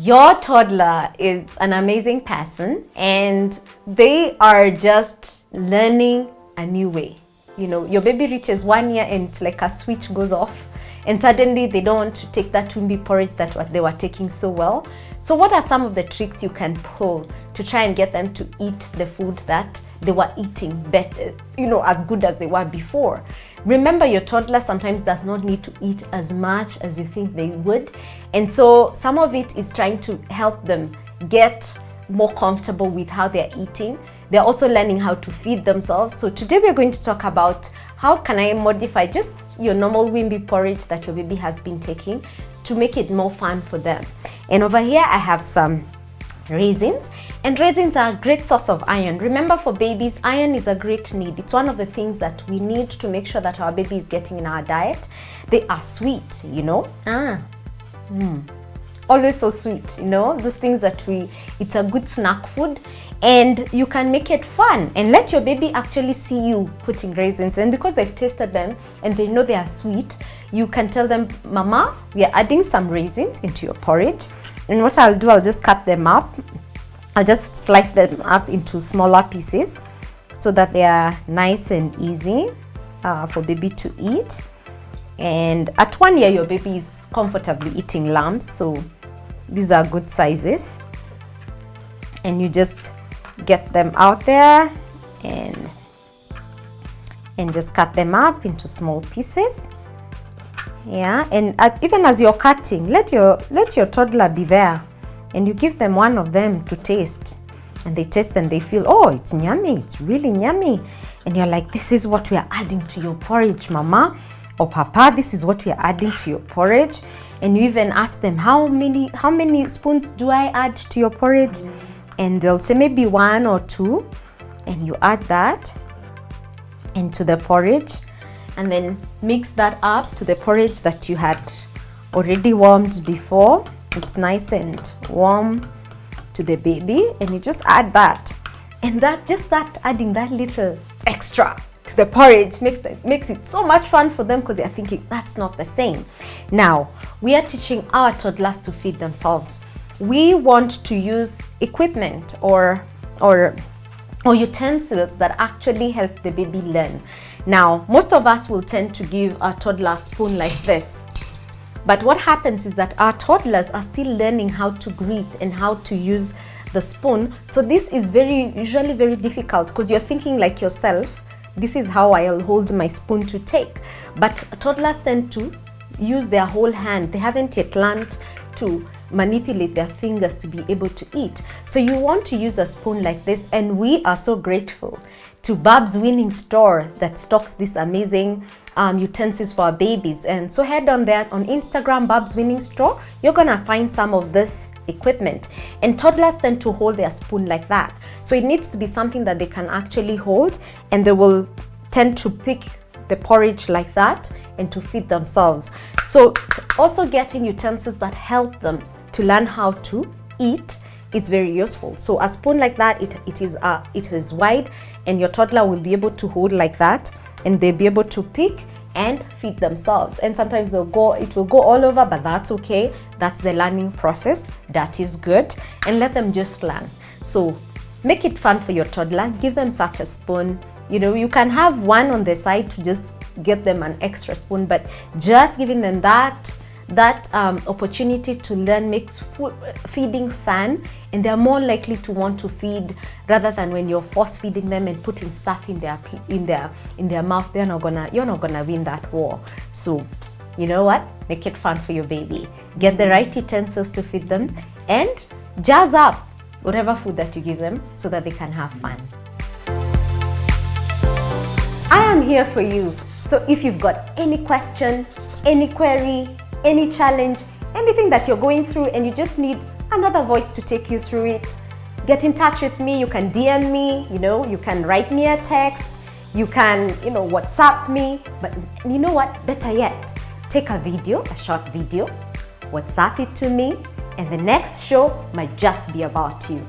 Your toddler is an amazing person and they are just learning a new way. You know, your baby reaches 1 year and it's like a switch goes off and suddenly they don't want to take that Wimby porridge that what they were taking so well. So what are some of the tricks you can pull to try and get them to eat the food that they were eating better, you know, as good as they were before? Remember, your toddler sometimes does not need to eat as much as you think they would. And so some of it is trying to help them get more comfortable with how they're eating. They're also learning how to feed themselves. So today we're going to talk about how can I modify just your normal Wimby porridge that your baby has been taking to make it more fun for them. And over here I have some raisins, and raisins are a great source of iron. Remember, for babies, iron is a great need. It's one of the things that we need to make sure that our baby is getting in our diet. They are sweet, you know. Always so sweet, you know, those things that it's a good snack food, and you can make it fun and let your baby actually see you putting raisins. And because they've tasted them and they know they are sweet, you can tell them, Mama, we are adding some raisins into your porridge. And what I'll do, I'll just cut them up. I'll just slice them up into smaller pieces so that they are nice and easy for baby to eat. And at 1 year, your baby is comfortably eating lumps, so these are good sizes. And you just get them out there and just cut them up into small pieces. Yeah, and even as you're cutting, let your toddler be there, and you give them one of them to taste, and they taste and they feel, oh, it's yummy, it's really yummy. And you're like, this is what we are adding to your porridge, Mama or Papa, this is what we are adding to your porridge. And you even ask them, how many spoons do I add to your porridge? And they'll say maybe 1 or 2, and you add that into the porridge. And then mix that up to the porridge that you had already warmed before. It's nice and warm to the baby, and you just add that. And adding that little extra to the porridge makes it so much fun for them, because they're thinking that's not the same. Now, we are teaching our toddlers to feed themselves. We want to use equipment or utensils that actually help the baby learn. Now, most of us will tend to give our toddler a spoon like this. But what happens is that our toddlers are still learning how to greet and how to use the spoon. So this is usually very difficult, because you're thinking like yourself, this is how I'll hold my spoon to take. But toddlers tend to use their whole hand. They haven't yet learned to manipulate their fingers to be able to eat. So you want to use a spoon like this, and we are so grateful to bubsweaningstore that stocks this amazing utensils for our babies. And so head on there on Instagram, bubsweaningstore. You're gonna find some of this equipment, and toddlers tend to hold their spoon like that. So it needs to be something that they can actually hold, and they will tend to pick the porridge like that and to feed themselves. So also getting utensils that help them to learn how to eat is very useful. So a spoon like that, it is wide, and your toddler will be able to hold like that, and they'll be able to pick and feed themselves. And sometimes it will go all over, but that's okay. That's the learning process. That is good, and let them just learn. So make it fun for your toddler. Give them such a spoon. You know, you can have one on the side to just get them an extra spoon, but just giving them that opportunity to learn makes feeding fun, and they're more likely to want to feed rather than when you're force feeding them and putting stuff in their mouth. You're not gonna win that war. So you know what, make it fun for your baby. Get the right utensils to feed them, and jazz up whatever food that you give them so that they can have fun. I am here for you. So if you've got any question, any query, any challenge, anything that you're going through and you just need another voice to take you through it, get in touch with me. You can DM me, you can write me a text, you can, WhatsApp me. But you know what? Better yet, take a short video, WhatsApp it to me, and the next show might just be about you.